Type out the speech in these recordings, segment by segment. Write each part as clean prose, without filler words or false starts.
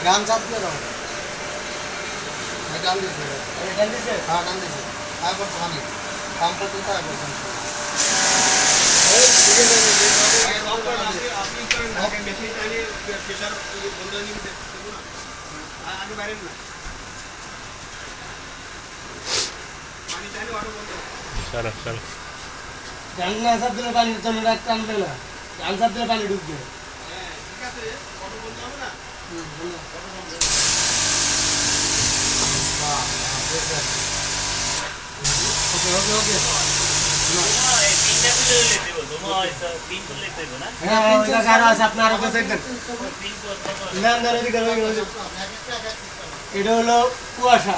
গান চাপলে দাও গান দিছে হ্যাঁ গান দিছে তারপর তো আমি কাম করতে তারপর আপনি করেন না মেশিন চালিয়ে প্রেসার বন্ধ নিয়ে দেবো না আগে বাইরে না পানি চালিয়ে অটো বন্ধ চলো চলো জানলা সব দিলে পানি জন্য রাত টানবে না জান সব দিলে পানি ঢুকবে হ্যাঁ ঠিক আছে অটো বন্ধ হবে না অটো বন্ধ বাহ ওকে ওকে ওকে এটা হলো কুয়াশা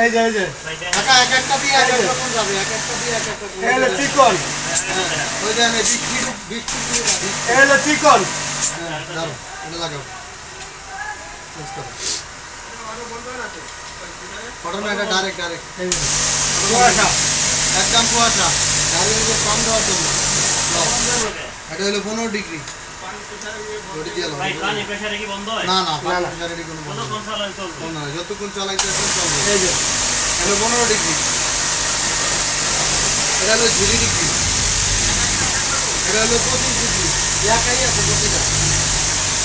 এই যে চিকন চিকন লাগাও এটা ডাইরেক্ট কুয়াশা একদম কুয়াশা গাড়ির কম দেওয়ার জন্য এটা হলো 15 ডিগ্রি না না যতক্ষণ চালাইতে চলবে এটা 15 ডিগ্রি এটা হলো 0 ডিগ্রি এটা হলো 25 ডিগ্রি একাই আছে প্রতিটা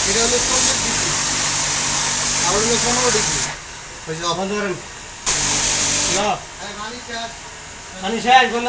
এটা হলো 40 ডিগ্রি আর হলো 15 ডিগ্রি পানি শেষ বন্ধ